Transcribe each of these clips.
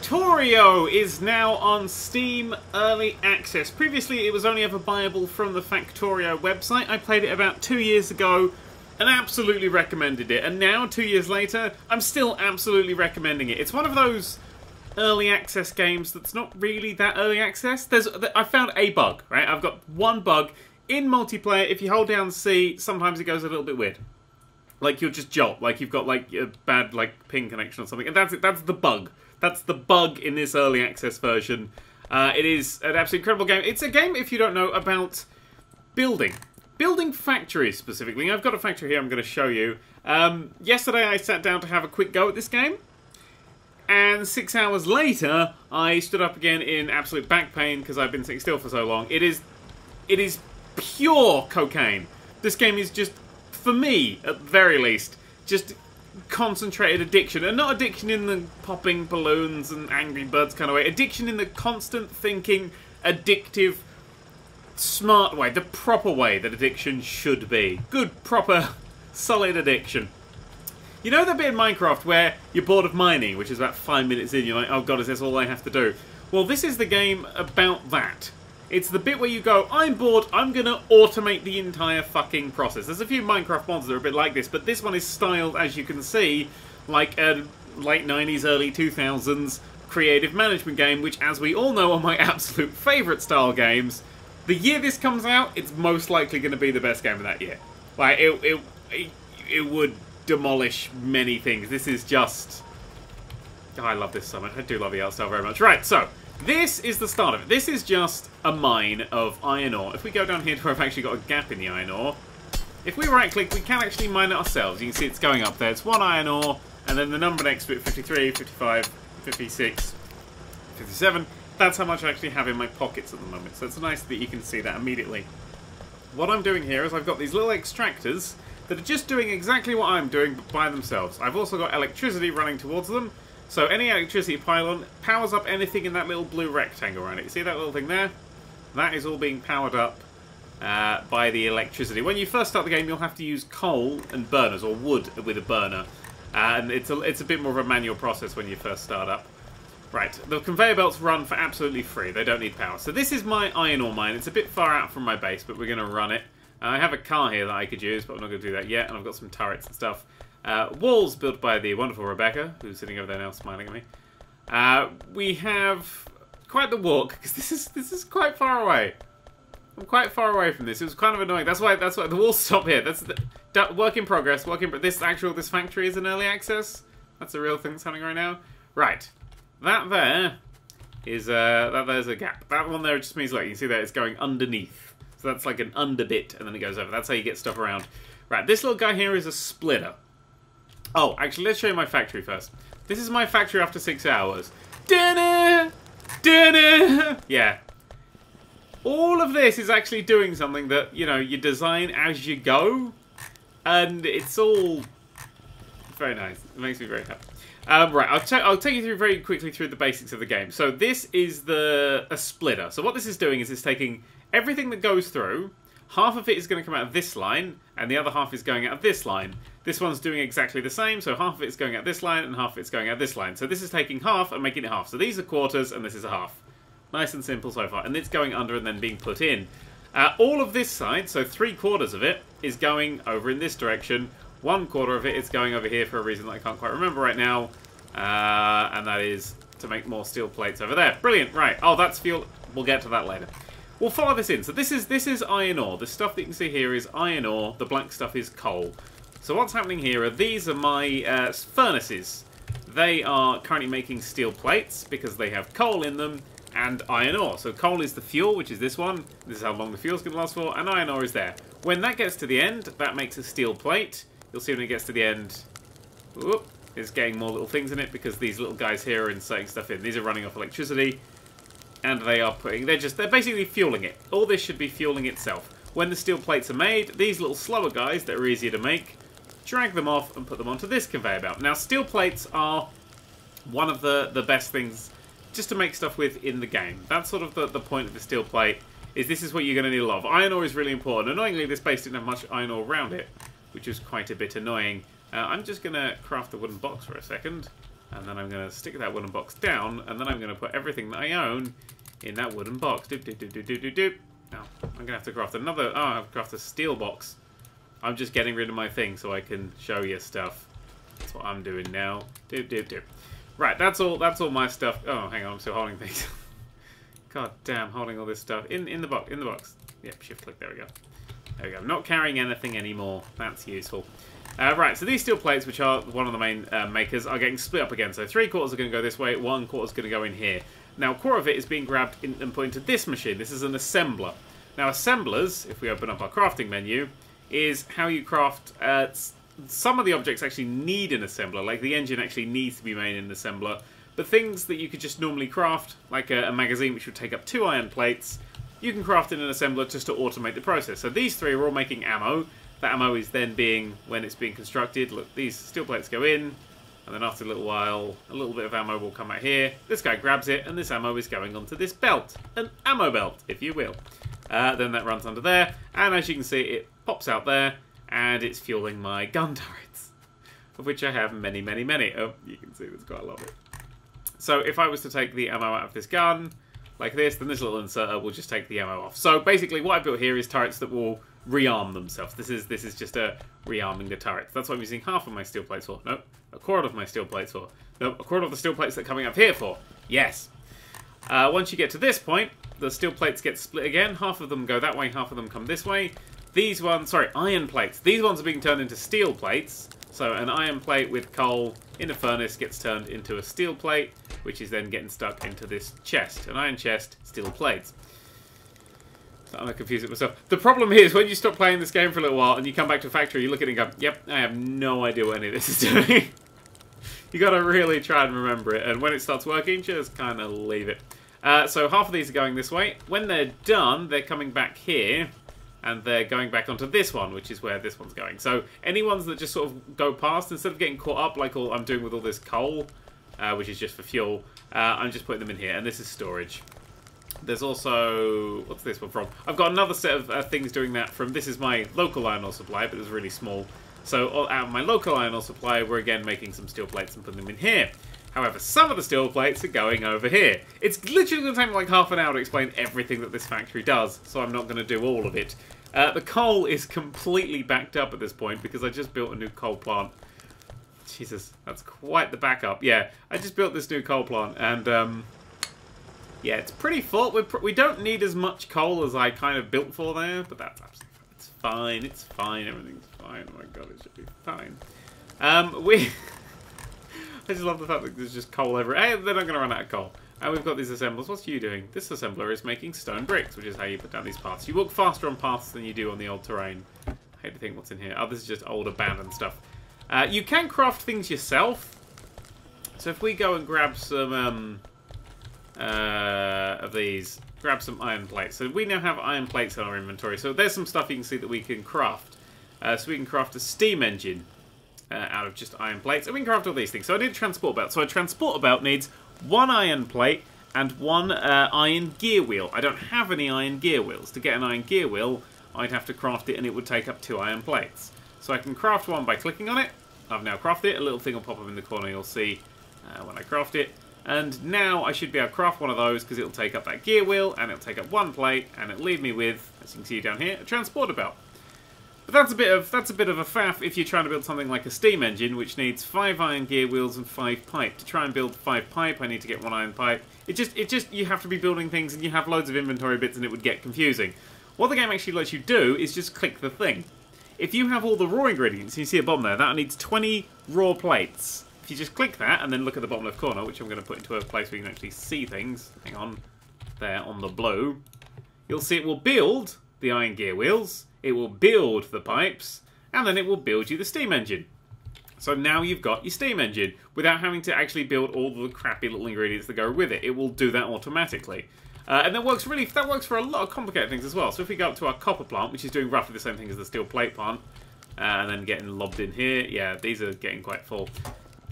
Factorio is now on Steam Early Access. Previously, it was only ever buyable from the Factorio website. I played it about 2 years ago and absolutely recommended it. And now, 2 years later, I'm still absolutely recommending it. It's one of those early access games that's not really that early access. I found a bug, right? I've got one bug. In multiplayer, if you hold down C, sometimes it goes a little bit weird. Like, you'll just jolt. Like, you've got, like, a bad, like, ping connection or something. And that's it. That's the bug. That's the bug in this early access version. It is an absolutely incredible game. It's a game, if you don't know, about building. Building factories, specifically. I've got a factory here I'm going to show you. Yesterday I sat down to have a quick go at this game. And 6 hours later, I stood up again in absolute back pain because I've been sitting still for so long. It is pure cocaine. This game is just, for me, at the very least, just concentrated addiction. And not addiction in the popping balloons and Angry Birds kind of way. Addiction in the constant thinking, addictive, smart way. The proper way that addiction should be. Good, proper, solid addiction. You know that bit in Minecraft where you're bored of mining, which is about 5 minutes in, you're like, oh god, is this all I have to do? Well, this is the game about that. It's the bit where you go, I'm bored, I'm gonna automate the entire fucking process. There's a few Minecraft mods that are a bit like this, but this one is styled, as you can see, like a late 90s, early 2000s creative management game, which, as we all know, are my absolute favourite style games. The year this comes out, it's most likely going to be the best game of that year. Like, it would demolish many things. This is just... Oh, I love this so much. I do love the art style very much. Right, so, this is the start of it. This is just a mine of iron ore. If we go down here to where I've actually got a gap in the iron ore, if we right-click, we can actually mine it ourselves. You can see it's going up there. It's 1 iron ore, and then the number next to it, 53, 55, 56, 57. That's how much I actually have in my pockets at the moment. So it's nice that you can see that immediately. What I'm doing here is I've got these little extractors that are just doing exactly what I'm doing, but by themselves. I've also got electricity running towards them. So any electricity pylon powers up anything in that little blue rectangle around it. You see that little thing there? That is all being powered up by the electricity. When you first start the game, you'll have to use coal and burners, or wood with a burner. And it's a bit more of a manual process when you first start up. Right, the conveyor belts run for absolutely free. They don't need power. So this is my iron ore mine. It's a bit far out from my base, but we're going to run it. I have a car here that I could use, but I'm not going to do that yet. And I've got some turrets and stuff. Walls built by the wonderful Rebecca, who's sitting over there now smiling at me. We have quite the walk, because this is quite far away. I'm quite far away from this. It was kind of annoying. That's why the walls stop here. That's the work in progress. This factory is in early access. That's a real thing that's happening right now. Right. That there is there's a gap. That one there just means, like, you can see that it's going underneath. So that's like an under bit, and then it goes over. That's how you get stuff around. Right, this little guy here is a splitter. Oh, actually, let's show you my factory first. This is my factory after 6 hours. Dinner! Dinner! Yeah. All of this is actually doing something that, you know, you design as you go. And it's all very nice. It makes me very happy. Right, I'll take you through very quickly through the basics of the game. So this is a splitter. So what this is doing is it's taking everything that goes through. Half of it is going to come out of this line, and the other half is going out of this line. This one's doing exactly the same, so half of it's going out this line, and half of it's going out this line. So this is taking half and making it half. So these are quarters, and this is a half. Nice and simple so far. And it's going under and then being put in. All of this side, so 3/4 of it, is going over in this direction. 1/4 of it is going over here for a reason that I can't quite remember right now. And that is to make more steel plates over there. Brilliant, right. Oh, that's fuel. We'll get to that later. We'll follow this in. So this is iron ore. The stuff that you can see here is iron ore. The black stuff is coal. So what's happening here are these are my furnaces. They are currently making steel plates because they have coal in them and iron ore. So coal is the fuel, which is this one. This is how long the fuel's going to last for. And iron ore is there. When that gets to the end, that makes a steel plate. You'll see when it gets to the end, whoop, it's getting more little things in it because these little guys here are inserting stuff in. These are running off electricity. And they are they're basically fueling it. All this should be fueling itself. When the steel plates are made, these little slower guys that are easier to make, drag them off and put them onto this conveyor belt. Now, steel plates are one of the best things just to make stuff with in the game. That's sort of the point of the steel plate, is this is what you're going to need a lot of. Iron ore is really important. Annoyingly, this base didn't have much iron ore around it, which is quite a bit annoying. I'm just going to craft the wooden box for a second. And then I'm going to stick that wooden box down, and then I'm going to put everything that I own in that wooden box. Doop, doop, doop, doop, doop, doop, doop. Now, I'm going to have to craft another... Oh, I have to craft a steel box. I'm just getting rid of my thing so I can show you stuff. That's what I'm doing now. Doop, doop, doop. Right, that's all my stuff. Oh, hang on, I'm still holding things. God damn, holding all this stuff. In the box. Yep, shift click, there we go. There we go. I'm not carrying anything anymore. That's useful. Right, so these steel plates, which are one of the main makers, are getting split up again. So 3/4 are going to go this way, 1/4 is going to go in here. Now, a quarter of it is being grabbed and put into this machine. This is an assembler. Now, assemblers, if we open up our crafting menu, is how you craft... some of the objects actually need an assembler, like the engine actually needs to be made in an assembler. But things that you could just normally craft, like a magazine which would take up 2 iron plates, you can craft in an assembler just to automate the process. So these 3 are all making ammo. That ammo is then being, when it's being constructed, look, these steel plates go in, and then after a little while, a little bit of ammo will come out here. This guy grabs it, and this ammo is going onto this belt. An ammo belt, if you will. Then that runs under there, and as you can see, it pops out there, and it's fueling my gun turrets, of which I have many, many, many. Oh, you can see there's quite a lot of it. So if I was to take the ammo out of this gun, like this, then this little inserter will just take the ammo off. So basically what I've built here is turrets that will rearm themselves. This is just a rearming the turrets. That's what I'm using half of my steel plates for. Nope. A quarter of my steel plates for. Nope. A quarter of the steel plates that are coming up here for. Yes. Once you get to this point, the steel plates get split again. Half of them go that way, half of them come this way. These ones, sorry, iron plates. These ones are being turned into steel plates. So an iron plate with coal in a furnace gets turned into a steel plate, which is then getting stuck into this chest. An iron chest, steel plates. So I'm going to confuse it myself. The problem is, when you stop playing this game for a little while and you come back to a factory, you look at it and go, yep, I have no idea what any of this is doing. You got to really try and remember it. And when it starts working, just kind of leave it. So half of these are going this way. When they're done, they're coming back here. And they're going back onto this one, which is where this one's going. So any ones that just sort of go past, instead of getting caught up like all I'm doing with all this coal, which is just for fuel, I'm just putting them in here. And this is storage. There's also... What's this one from? I've got another set of things doing that from... This is my local iron ore supply, but it's really small. So out of my local iron ore supply, we're again making some steel plates and putting them in here. However, some of the steel plates are going over here. It's literally going to take me like half an hour to explain everything that this factory does, so I'm not going to do all of it. The coal is completely backed up at this point because I just built a new coal plant. Jesus, that's quite the backup. Yeah, I just built this new coal plant, and yeah, it's pretty full. We don't need as much coal as I kind of built for there, but that's absolutely fine. It's fine. It's fine. Everything's fine. Oh my god, it should be fine. I just love the fact that there's just coal everywhere. Hey, they're not going to run out of coal. And we've got these assemblers. What's you doing? This assembler is making stone bricks, which is how you put down these paths. You walk faster on paths than you do on the old terrain. I hate to think what's in here. Oh, this is just old abandoned stuff. You can craft things yourself. So if we go and grab some of these, grab some iron plates. So we now have iron plates in our inventory. So there's some stuff you can see that we can craft. So we can craft a steam engine out of just iron plates. And we can craft all these things. So I did a transport belt. So a transport belt needs 1 iron plate and 1 iron gear wheel. I don't have any iron gear wheels. To get an iron gear wheel, I'd have to craft it and it would take up 2 iron plates. So I can craft one by clicking on it. I've now crafted it. A little thing will pop up in the corner, you'll see when I craft it. And now I should be able to craft one of those because it'll take up that gear wheel and it'll take up 1 plate and it'll leave me with, as you can see down here, a transporter belt. But that's a bit of a faff if you're trying to build something like a steam engine, which needs 5 iron gear wheels and 5 pipe. To try and build 5 pipe, I need to get 1 iron pipe. It just you have to be building things and you have loads of inventory bits and it would get confusing. What the game actually lets you do is just click the thing. If you have all the raw ingredients, you see at the bottom there, that needs 20 raw plates. If you just click that and then look at the bottom left corner, which I'm going to put into a place where you can actually see things. Hang on, there on the blue. You'll see it will build the iron gear wheels. It will build the pipes, and then it will build you the steam engine. So now you've got your steam engine, without having to actually build all the crappy little ingredients that go with it. It will do that automatically. And that works for a lot of complicated things as well. So if we go up to our copper plant, which is doing roughly the same thing as the steel plate plant, and then getting lobbed in here, yeah, these are getting quite full.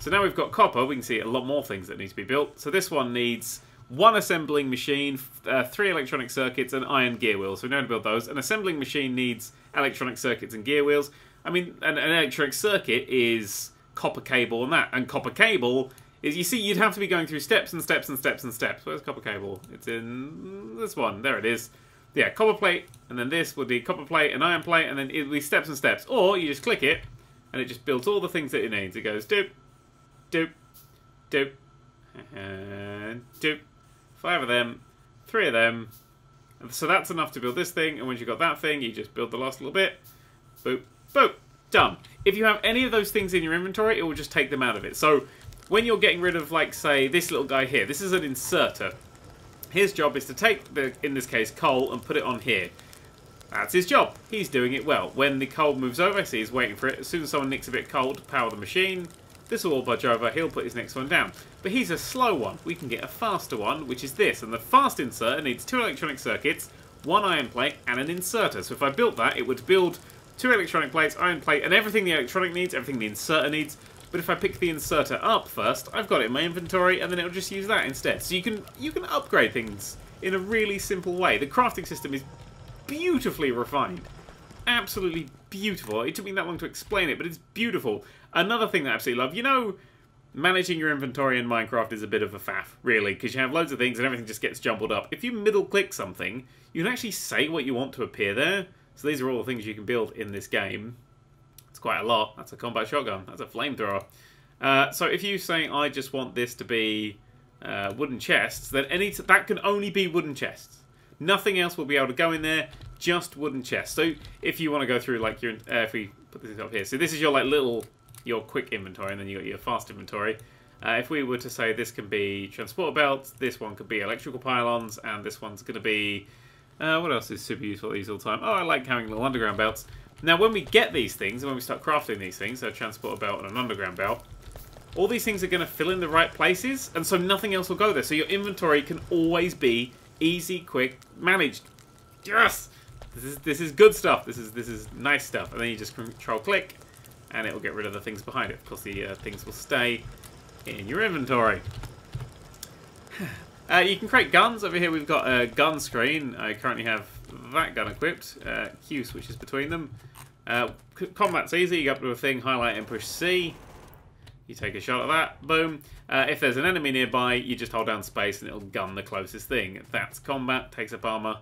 So now we've got copper, we can see a lot more things that need to be built. So this one needs 1 assembling machine, 3 electronic circuits, and iron gear wheels. So we know how to build those. An assembling machine needs electronic circuits and gear wheels. I mean, an electronic circuit is copper cable and that. And copper cable is, you see, you'd have to be going through steps and steps and steps and steps. Where's copper cable? It's in this one. There it is. Yeah, copper plate, and then this would be copper plate and iron plate, and then it would be steps and steps. Or you just click it, and it just builds all the things that it needs. It goes doop, doop, doop, and doop. 5 of them, 3 of them. So that's enough to build this thing, and once you've got that thing, you just build the last little bit. Boop, boop, done. If you have any of those things in your inventory, it will just take them out of it. So when you're getting rid of, like, say, this little guy here, this is an inserter. His job is to take, in this case, coal and put it on here. That's his job. He's doing it well. When the coal moves over, see, he's waiting for it. As soon as someone nicks a bit of coal to power the machine, this will all budge over. He'll put his next one down. But he's a slow one. We can get a faster one, which is this. And the fast inserter needs 2 electronic circuits, 1 iron plate, and an inserter. So if I built that, it would build 2 electronic plates, iron plate, and everything the electronic needs, everything the inserter needs. But if I pick the inserter up first, I've got it in my inventory, and then it'll just use that instead. So you can upgrade things in a really simple way. The crafting system is beautifully refined. Absolutely beautiful. It took me that long to explain it, but it's beautiful. Another thing that I absolutely love, you know, managing your inventory in Minecraft is a bit of a faff, really, because you have loads of things and everything just gets jumbled up. If you middle-click something, you can actually say what you want to appear there. So these are all the things you can build in this game. It's quite a lot. That's a combat shotgun. That's a flamethrower. So if you say, I just want this to be wooden chests, then that can only be wooden chests. Nothing else will be able to go in there, just wooden chests. So if you want to go through, like, your, if we put this up here, so this is your, like, your quick inventory, and then you got your fast inventory. If we were to say this can be transporter belts, this one could be electrical pylons, and this one's going to be, what else is super useful at these all the time? Oh, I like having little underground belts. Now, when we get these things, and when we start crafting these things, so a transporter belt and an underground belt, all these things are going to fill in the right places, and so nothing else will go there. So your inventory can always be easy, quick, managed. Yes! This is good stuff. This is nice stuff. And then you just control-click, and it will get rid of the things behind it. Of course, the things will stay in your inventory. You can create guns. Over here we've got a gun screen. I currently have that gun equipped. Q switches between them. Combat's easy. You go up to a thing, highlight and push C. You take a shot at that. Boom. If there's an enemy nearby, you just hold down space and it'll gun the closest thing. That's combat. Takes up armor.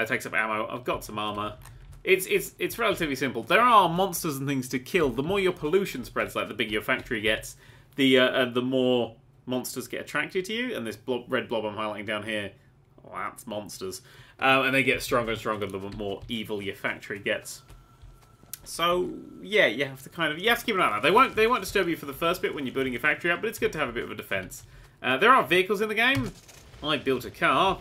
Takes up ammo. I've got some armor. It's relatively simple. There are monsters and things to kill. The more your pollution spreads, like the bigger your factory gets, the more monsters get attracted to you. And this red blob I'm highlighting down here, well, that's monsters. And they get stronger and stronger the more evil your factory gets. So yeah, you have to keep an eye on that. They won't disturb you for the first bit when you're building your factory up, but it's good to have a bit of a defense. There are vehicles in the game. I built a car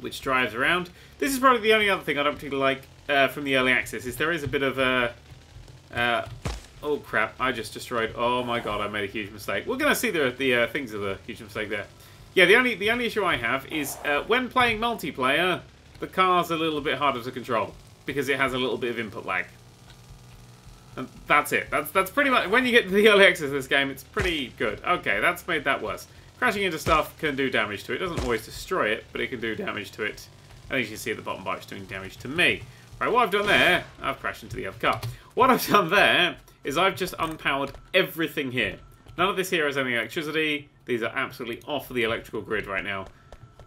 which drives around. This is probably the only other thing I don't particularly like from the early access, is there is a bit of a oh crap, I just destroyed, oh my god, I made a huge mistake. We're gonna see the things of the huge mistake there. Yeah, the only issue I have is when playing multiplayer, the car's a little bit harder to control because it has a little bit of input lag. And that's it. That's pretty much, when you get to the early access of this game, it's pretty good. Okay, that's made that worse. Crashing into stuff can do damage to it. It doesn't always destroy it, but it can do damage to it. And as you can see at the bottom bar, it's doing damage to me. Right, what I've done there, I've crashed into the other car. What I've done there is I've just unpowered everything here. None of this here has any electricity. These are absolutely off the electrical grid right now.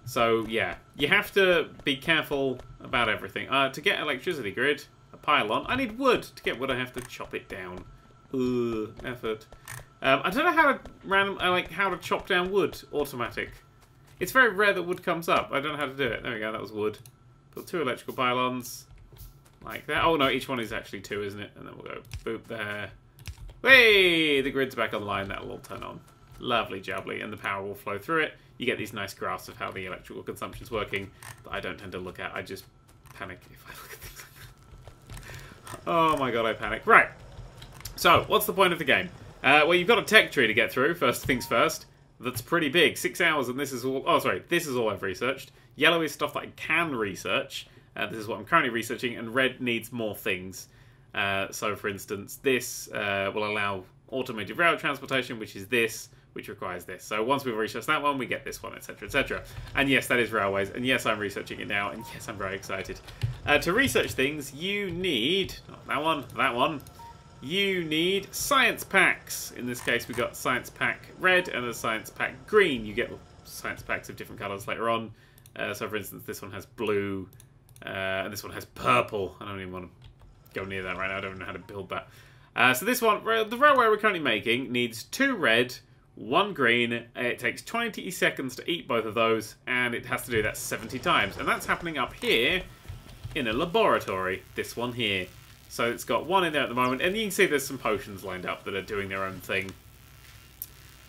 So, yeah, you have to be careful about everything. To get electricity grid, a pylon, I need wood. To get wood, I have to chop it down. Ugh, effort. I don't know how to chop down wood automatic. It's very rare that wood comes up. I don't know how to do it. There we go, that was wood. Put 2 electrical pylons. Like that. Oh no, each one is actually 2, isn't it? And then we'll go boop there. Hey, the grid's back online. That'll all turn on. Lovely jubbly, and the power will flow through it. You get these nice graphs of how the electrical consumption's working that I don't tend to look at. I just panic if I look at things like that. Oh my god, I panic. Right. So, what's the point of the game? Well, you've got a tech tree to get through, first things first. That's pretty big. 6 hours, and this is all... Oh, sorry. This is all I've researched. Yellow is stuff that I can research. This is what I'm currently researching, and red needs more things. So, for instance, this will allow automated rail transportation, which is this, which requires this. So once we've researched that one, we get this one, etc., etc. And yes, that is railways, and yes, I'm researching it now, and yes, I'm very excited. To research things, you need... Not that one, you need science packs. In this case, we got science pack red and a science pack green. You get science packs of different colours later on. So, for instance, this one has blue, and this one has purple. I don't even want to go near that right now. I don't know how to build that. So this one, the railway we're currently making, needs 2 red, 1 green. It takes 20 seconds to eat both of those, and it has to do that 70 times. And that's happening up here in a laboratory, this one here. So it's got 1 in there at the moment, and you can see there's some potions lined up that are doing their own thing.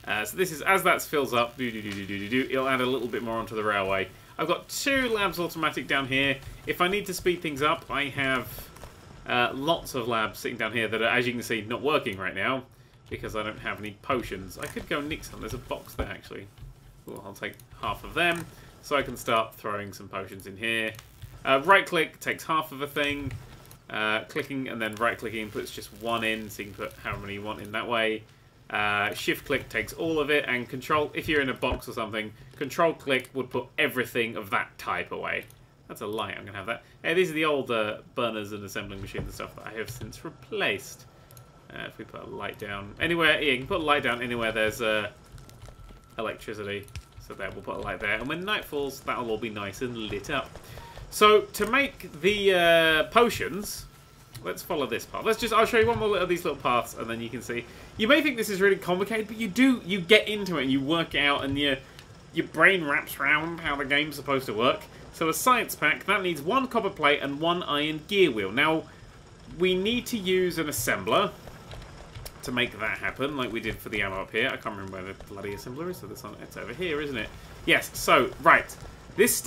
So this is, as that fills up, it'll add a little bit more onto the railway. I've got 2 labs automatic down here. If I need to speed things up, I have lots of labs sitting down here that are, as you can see, not working right now because I don't have any potions. I could go nick some. There's a box there, actually. Ooh, I'll take half of them so I can start throwing some potions in here. Right-click takes half of a thing. Clicking and then right-clicking puts just 1 in, so you can put how many you want in that way. Shift-click takes all of it, and control, if you're in a box or something, control-click would put everything of that type away. That's a light, I'm going to have that. Hey, these are the old burners and assembling machines and stuff that I have since replaced. If we put a light down anywhere, yeah, you can put a light down anywhere there's electricity. So there, we'll put a light there. And when night falls, that'll all be nice and lit up. So, to make the potions, let's follow this path. I'll show you one more of these little paths, and then you can see. You may think this is really complicated, but you get into it, and you work it out, and your brain wraps around how the game's supposed to work. So a science pack, that needs 1 copper plate and 1 iron gear wheel. Now, we need to use an assembler to make that happen, like we did for the ammo up here. I can't remember where the bloody assembler is, so it's over here, isn't it? Yes, so, right. This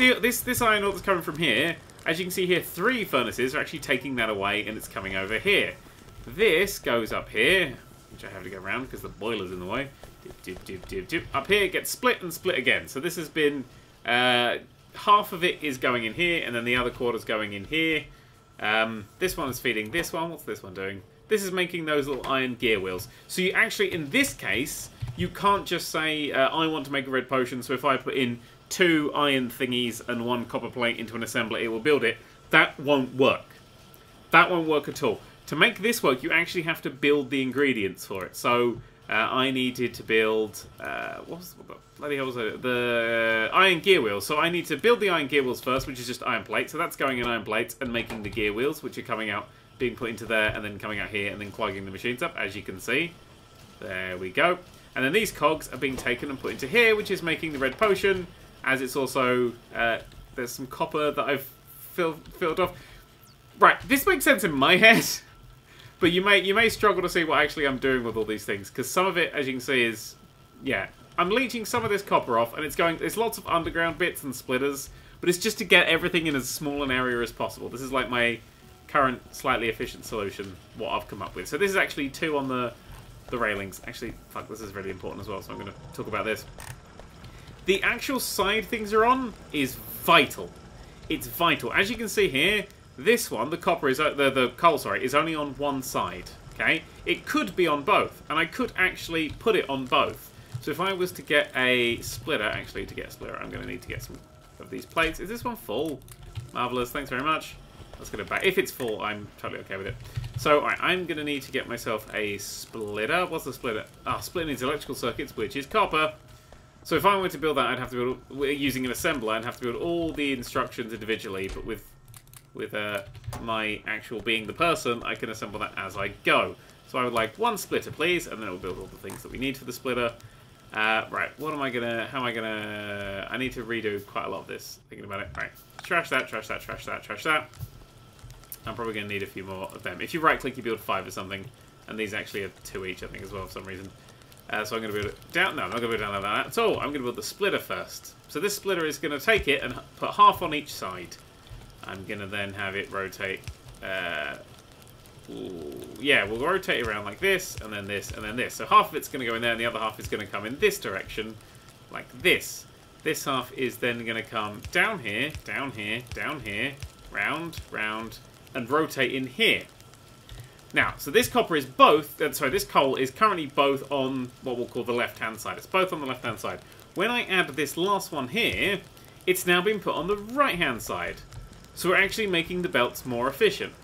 iron ore that's coming from here, as you can see here, 3 furnaces are actually taking that away, and it's coming over here. This goes up here, which I have to go around because the boiler's in the way. Dip, dip, dip, dip, dip. Up here, it gets split and split again. So this has been... half of it is going in here, and then the other quarter's going in here. This one is feeding this one. What's this one doing? This is making those little iron gear wheels. So you actually, in this case, you can't just say, I want to make a red potion, so if I put in 2 iron thingies and 1 copper plate into an assembler, it will build it. That won't work. That won't work at all. To make this work, you actually have to build the ingredients for it. So I needed to build... what the bloody hell was it? The iron gear wheels. So I need to build the iron gear wheels first, which is just iron plates. So that's going in iron plates and making the gear wheels, which are coming out, being put into there, and then coming out here, and then clogging the machines up, as you can see. There we go. And then these cogs are being taken and put into here, which is making the red potion, as it's also... there's some copper that I've filled off. Right, this makes sense in my head, but you may struggle to see what actually I'm doing with all these things, because some of it, as you can see, is... yeah, I'm leeching some of this copper off, and there's lots of underground bits and splitters, but it's just to get everything in as small an area as possible. This is like my current slightly efficient solution, what I've come up with. So this is actually 2 on the railings. Actually, fuck, this is really important as well, so I'm going to talk about this. The actual side things are on is vital. It's vital. As you can see here, this one, the copper is the coal, sorry, is only on one side. Okay, it could be on both, and I could actually put it on both. So if I was to get a splitter, actually to get a splitter, I'm going to need to get some of these plates. Is this one full? Marvelous, thanks very much. Let's get it back. If it's full, I'm totally okay with it. So, alright, I'm going to need to get myself a splitter. What's the splitter? Ah, splitter needs electrical circuits, which is copper. So if I were to build that, I'd have to build, using an assembler, I'd have to build all the instructions individually, but with my actual being the person, I can assemble that as I go. So I would like 1 splitter, please, and then it will build all the things that we need for the splitter. Right, what am I gonna, how am I gonna, I need to redo quite a lot of this, thinking about it. Right, trash that, trash that, trash that, trash that. I'm probably gonna need a few more of them. If you right click, you build 5 or something, and these actually are 2 each, I think, as well, for some reason. So I'm going to build it down. No, I'm not going to build it down like that at all. I'm going to build the splitter first. So this splitter is going to take it and put half on each side. I'm going to then have it rotate. Yeah, we'll rotate it around like this, and then this, and then this. So half of it's going to go in there, and the other half is going to come in this direction, like this. This half is then going to come down here, down here, down here, round, round, and rotate in here. Now, so this copper is both, this coal is currently both on what we'll call the left-hand side. It's both on the left-hand side. When I add this last one here, it's now been put on the right-hand side. So we're actually making the belts more efficient.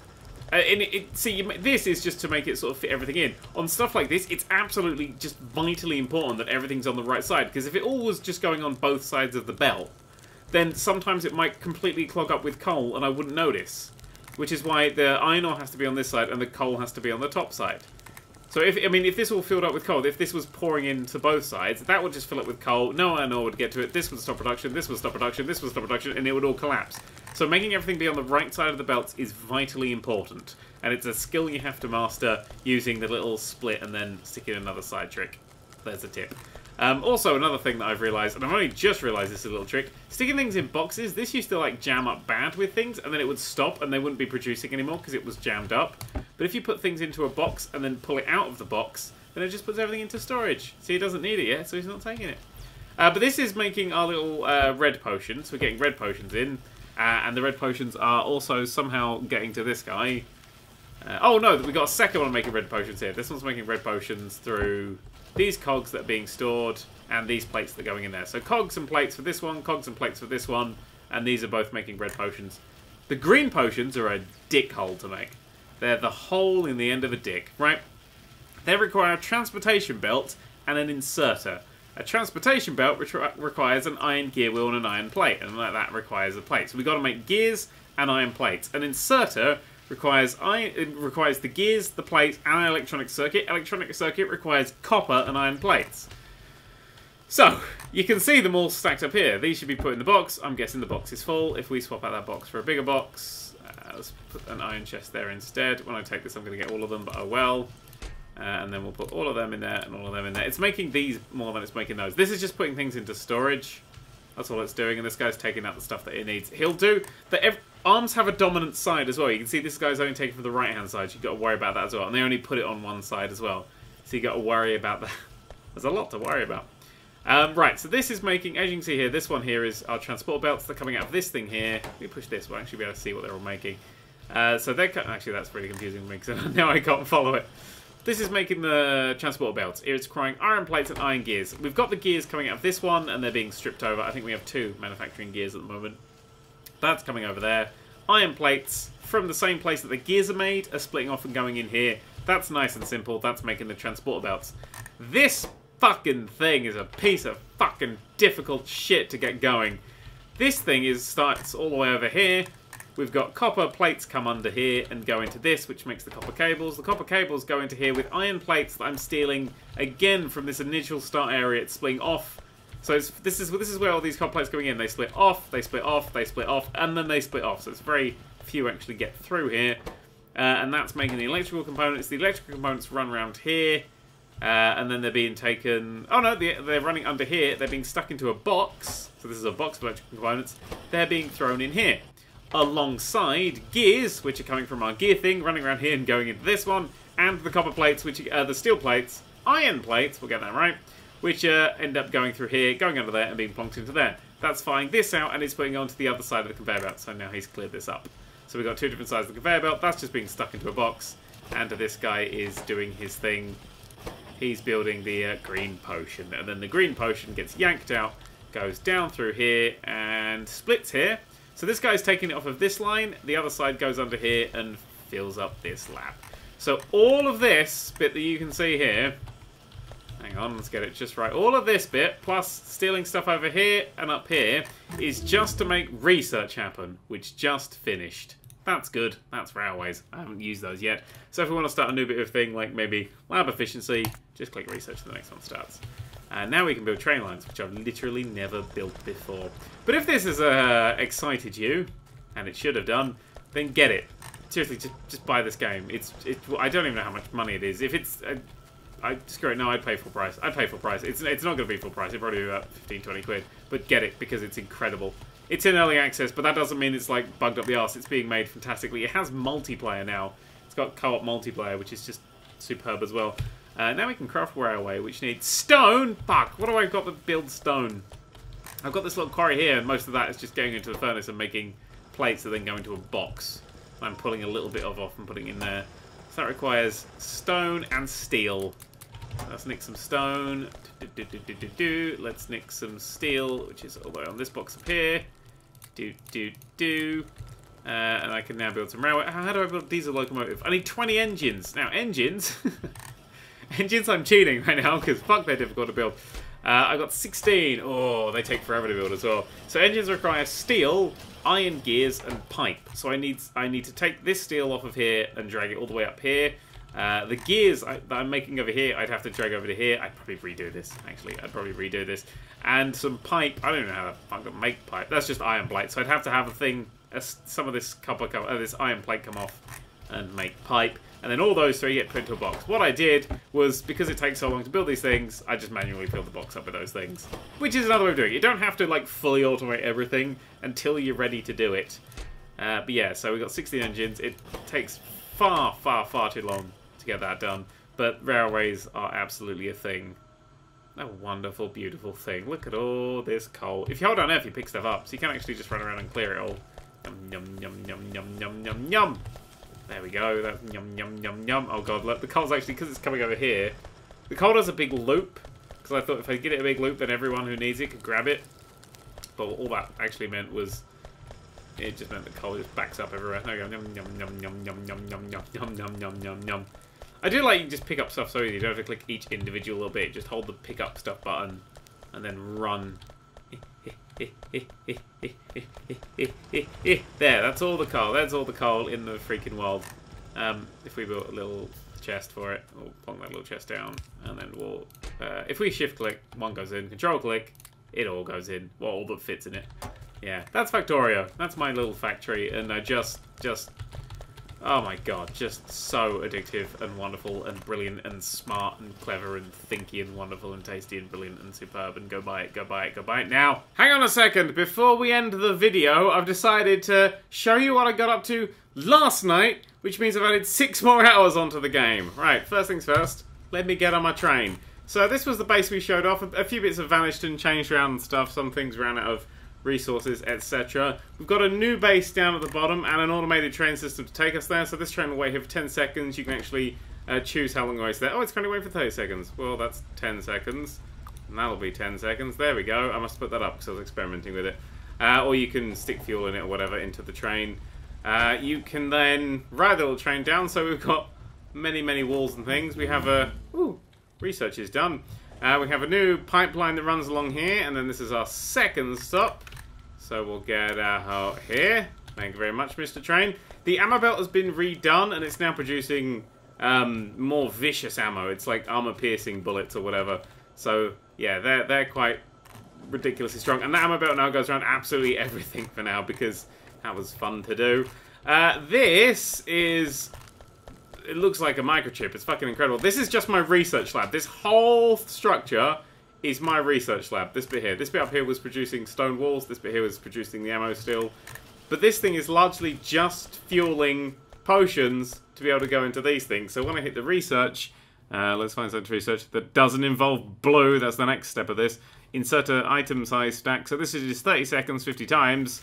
See, this is just to make it sort of fit everything in. On stuff like this, it's absolutely just vitally important that everything's on the right side, because if it all was just going on both sides of the belt, then sometimes it might completely clog up with coal and I wouldn't notice. Which is why the iron ore has to be on this side and the coal has to be on the top side. So if this all filled up with coal, if this was pouring into both sides, that would just fill up with coal, no iron ore would get to it, this would stop production, this would stop production, this would stop production, and it would all collapse. So making everything be on the right side of the belts is vitally important. And it's a skill you have to master using the little split and then stick in another side trick. There's a tip. Also, another thing that I've realised, and I've only just realised this is a little trick, sticking things in boxes, this used to like jam up bad with things, and then it would stop and they wouldn't be producing anymore because it was jammed up. But if you put things into a box and then pull it out of the box, then it just puts everything into storage. See, he doesn't need it yet, so he's not taking it. But this is making our little red potions. We're getting red potions in, and the red potions are also somehow getting to this guy. Oh no, we got a second one making red potions here. This one's making red potions through these cogs that are being stored and these plates that are going in there. So cogs and plates for this one, cogs and plates for this one, and these are both making red potions. The green potions are a dick hole to make. They're the hole in the end of a dick, right? They require a transportation belt and an inserter. A transportation belt requires an iron gear wheel and an iron plate, and that requires a plate. So we've got to make gears and iron plates. An inserter requires the gears, the plates, and an electronic circuit. Electronic circuit requires copper and iron plates. So, you can see them all stacked up here. These should be put in the box. I'm guessing the box is full. If we swap out that box for a bigger box, let's put an iron chest there instead. When I take this, I'm going to get all of them, but oh well. And then we'll put all of them in there and all of them in there. It's making these more than it's making those. This is just putting things into storage. That's all it's doing, and this guy's taking out the stuff that it needs. He'll do... Arms have a dominant side as well. You can see this guy's only taking from the right-hand side. You've got to worry about that as well. And they only put it on one side as well. So you've got to worry about that. There's a lot to worry about. Right, so this is making... As you can see here, this one here is our transport belts. They're coming out of this thing here. Let me push this. We'll actually be able to see what they're all making. So they're... Actually, that's really confusing for me because now I can't follow it. This is making the transport belts. It's requiring iron plates and iron gears. We've got the gears coming out of this one, and they're being stripped over. I think we have 2 manufacturing gears at the moment. That's coming over there. Iron plates from the same place that the gears are made are splitting off and going in here. That's nice and simple. That's making the transport belts. This fucking thing is a piece of fucking difficult shit to get going. This thing starts all the way over here. We've got copper plates come under here and go into this, which makes the copper cables. The copper cables go into here with iron plates that I'm stealing, again, from this initial start area. It's splitting off. So this is where all these copper plates going in. They split off, they split off, they split off, and then they split off. So it's very few actually get through here. And that's making the electrical components. The electrical components run around here. And then they're being taken... Oh no, they're running under here. They're being stuck into a box. So this is a box of electrical components. They're being thrown in here. Alongside gears, which are coming from our gear thing, running around here and going into this one, and the copper plates, which are the steel plates, iron plates, we'll get that right, which end up going through here, going under there, and being plonked into there. That's firing this out, and it's putting onto the other side of the conveyor belt, so now he's cleared this up. So we've got 2 different sides of the conveyor belt, that's just being stuck into a box, and this guy is doing his thing. He's building the green potion, and then the green potion gets yanked out, goes down through here, and splits here. So this guy's taking it off of this line, the other side goes under here and fills up this lap. So all of this bit that you can see here, hang on, let's get it just right. All of this bit, plus stealing stuff over here and up here, is just to make research happen, which just finished. That's good. That's railways. I haven't used those yet. So if we want to start a new bit of thing, like maybe lab efficiency, just click research and the next one starts. And now we can build train lines, which I've literally never built before. But if this has excited you, and it should have done, then get it. Seriously, just buy this game. I don't even know how much money it is. If it's... screw it, no, I'd pay full price. I'd pay full price. It's not going to be full price. It'd probably be about 15, 20 quid. But get it, because it's incredible. It's in early access, but that doesn't mean it's like bugged up the arse. It's being made fantastically. It has multiplayer now. It's got co-op multiplayer, which is just superb as well. Now we can craft railway, which needs stone. Fuck, what do I got to build stone? I've got this little quarry here, and most of that is just going into the furnace and making plates that then go into a box. I'm pulling a little bit off and putting it in there. So that requires stone and steel. Let's nick some stone. Let's nick some steel, which is all the way on this box up here. And I can now build some railway. How do I build a diesel locomotive? I need 20 engines. Now, engines... engines I'm cheating right now, because fuck, they're difficult to build. I got 16. Oh, they take forever to build as well. So engines require steel, iron gears, and pipe. So I need to take this steel off of here and drag it all the way up here. The gears that I'm making over here, I'd have to drag over to here. I'd probably redo this, actually. I'd probably redo this. And some pipe. I don't know how I'm going to make pipe. That's just iron plate. So I'd have to have a thing, some of this this iron plate come off and make pipe. And then all those three get put into a box. What I did was, because it takes so long to build these things, I just manually filled the box up with those things. Which is another way of doing it. You don't have to, like, fully automate everything until you're ready to do it. But yeah, so we've got 16 engines. It takes far, far, far too long to get that done. But railways are absolutely a thing. A wonderful, beautiful thing. Look at all this coal. If you hold down F, you pick stuff up. So you can actually just run around and clear it all. Yum, yum, yum, yum, yum, yum, yum, yum. There we go. That's yum, yum, yum, yum. Oh god, look, the coal's actually, because it's coming over here, the coal does a big loop, because I thought if I get it a big loop, then everyone who needs it could grab it. But all that actually meant was, it just meant the coal just backs up everywhere. There we go. Yum, yum, yum, yum, yum, yum, yum, yum, yum, yum, yum, yum, yum. I do like you just pick up stuff so easy. You don't have to click each individual little bit. Just hold the pick up stuff button, and then run. There, that's all the coal. That's all the coal in the freaking world. If we built a little chest for it, we'll plonk that little chest down, and then we'll... if we shift click, one goes in. Control click, it all goes in. Well, all that fits in it. Yeah, that's Factorio. That's my little factory, and I just... Oh my god, just so addictive and wonderful and brilliant and smart and clever and thinky and wonderful and tasty and brilliant and superb, and go buy it, go buy it, go buy it now. Hang on a second, before we end the video, I've decided to show you what I got up to last night, which means I've added 6 more hours onto the game. Right, first things first, let me get on my train. So this was the base we showed off. A few bits have vanished and changed around and stuff. Some things ran out of resources, etc. We've got a new base down at the bottom and an automated train system to take us there. So this train will wait here for 10 seconds. You can actually choose how long it waits there. Oh, it's going to wait for 30 seconds. Well, that's 10 seconds. And that'll be 10 seconds. There we go. I must put that up because I was experimenting with it. Or you can stick fuel in it or whatever into the train. You can then ride the little train down. So we've got many, many walls and things. We have a... Ooh, research is done. We have a new pipeline that runs along here, and then this is our second stop. So we'll get out here. Thank you very much, Mr. Train. The ammo belt has been redone, and it's now producing more vicious ammo. It's like armor-piercing bullets or whatever. So, yeah, they're quite ridiculously strong. And the ammo belt now goes around absolutely everything for now, because that was fun to do. This is... It looks like a microchip. It's fucking incredible. This is just my research lab. This whole structure is my research lab. This bit here. This bit up here was producing stone walls. This bit here was producing the ammo still. But this thing is largely just fueling potions to be able to go into these things. So when I hit the research, let's find something to research that doesn't involve blue. That's the next step of this. Insert an item size stack. So this is just 30 seconds, 50 times.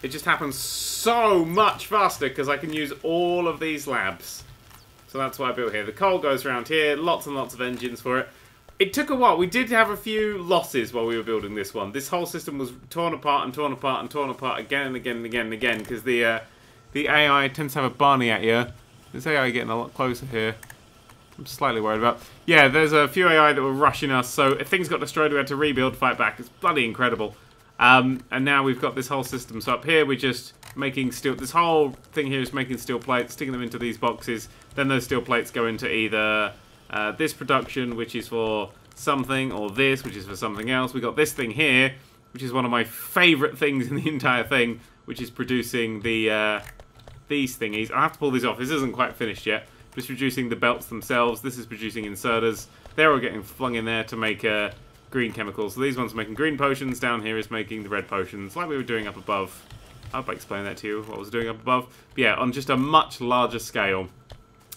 It just happens so much faster because I can use all of these labs. So that's what I built here. The coal goes around here. Lots and lots of engines for it. It took a while. We did have a few losses while we were building this one. This whole system was torn apart and torn apart and torn apart again and again and again and again because the AI tends to have a Barney at you. This AI getting a lot closer here. I'm slightly worried about. Yeah, there's a few AI that were rushing us, so if things got destroyed, we had to rebuild, fight back. It's bloody incredible. And now we've got this whole system. So up here, we're just making steel. This whole thing here is making steel plates, sticking them into these boxes. Then those steel plates go into either this production, which is for something, or this, which is for something else. We got this thing here, which is one of my favourite things in the entire thing, which is producing the these thingies. I have to pull these off. This isn't quite finished yet. It's producing the belts themselves. This is producing inserters. They're all getting flung in there to make green chemicals. So these ones are making green potions. Down here is making the red potions, like we were doing up above. I hope I explained that to you, what I was doing up above. But yeah, on just a much larger scale.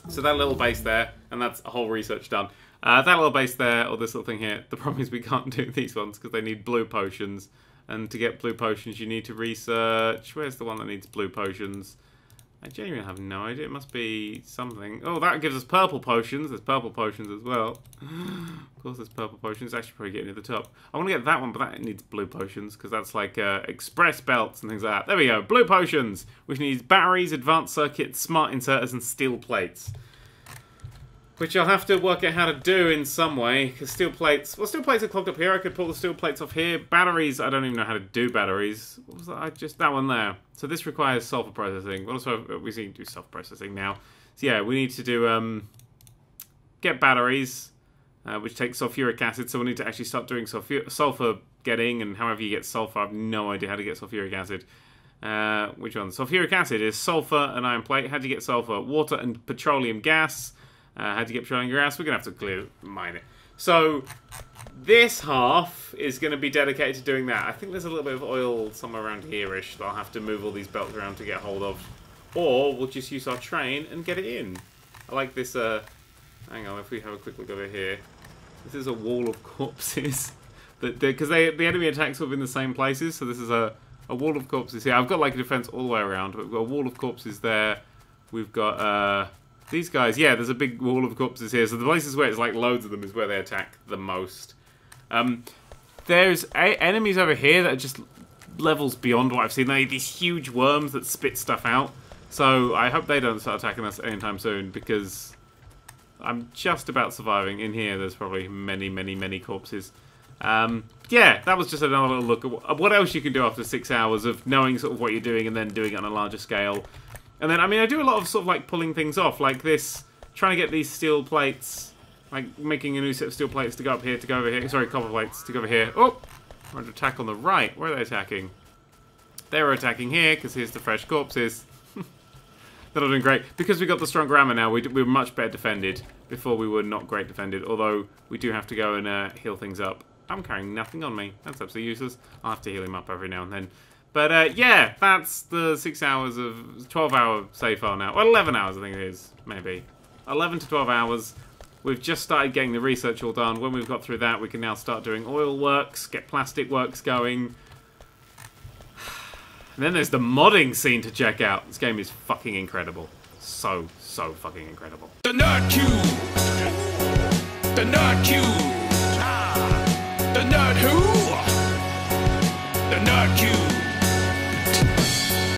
So that little base there, and that's a whole research done. That little base there, or this little thing here, the problem is we can't do these ones because they need blue potions. And to get blue potions, you need to research... Where's the one that needs blue potions? I genuinely have no idea. It must be something. Oh, that gives us purple potions. There's purple potions as well. Of course, there's purple potions. Actually, probably getting to the top. I want to get that one, but that needs blue potions because that's like express belts and things like that. There we go. Blue potions, which needs batteries, advanced circuits, smart inserters, and steel plates. Which I'll have to work out how to do in some way, because steel plates... Well, steel plates are clogged up here. I could pull the steel plates off here. Batteries, I don't even know how to do batteries. What was that? That one there. So this requires sulfur processing. Well, also, we need to do sulfur processing now. So yeah, we need to do... get batteries, which takes sulfuric acid. So we need to actually start doing sulfur getting, and however you get sulfur. I have no idea how to get sulfuric acid. Which one? Sulfuric acid is sulfur and iron plate. How do you get sulfur? Water and petroleum gas. How to get petroleum gas? We're going to have to mine it. So, this half is going to be dedicated to doing that. I think there's a little bit of oil somewhere around here-ish that I'll have to move all these belts around to get hold of. Or, we'll just use our train and get it in. I like this, hang on, if we have a quick look over here. This is a wall of corpses. Because the enemy attacks within the same places, so this is a wall of corpses here. I've got like a defense all the way around, but we've got a wall of corpses there. We've got, these guys, yeah, there's a big wall of corpses here. So the places where it's like loads of them is where they attack the most. There's enemies over here that are just levels beyond what I've seen. They're these huge worms that spit stuff out. So I hope they don't start attacking us anytime soon, because I'm just about surviving. In here, there's probably many, many, many corpses. Yeah, that was just another little look at what else you can do after 6 hours of knowing sort of what you're doing and then doing it on a larger scale. And then, I mean, I do a lot of sort of like pulling things off, like this, trying to get these steel plates, like making a new set of steel plates to go up here, to go over here. Sorry, copper plates to go over here. Oh, we're under attack on the right. Where are they attacking? They were attacking here, because here's the fresh corpses. They're not doing great. Because we got the stronger armor now, we're much better defended. Before we were not great defended, although we do have to go and heal things up. I'm carrying nothing on me. That's absolutely useless. I'll have to heal him up every now and then. But, yeah, that's the 6 hours of... 12-hour save file now. Well, 11 hours, I think it is, maybe. 11 to 12 hours. We've just started getting the research all done. When we've got through that, we can now start doing oil works, get plastic works going. And then there's the modding scene to check out. This game is fucking incredible. So fucking incredible. The Nerd Cube! The Nerd Cube! The Nerd Who? The Nerd Cube!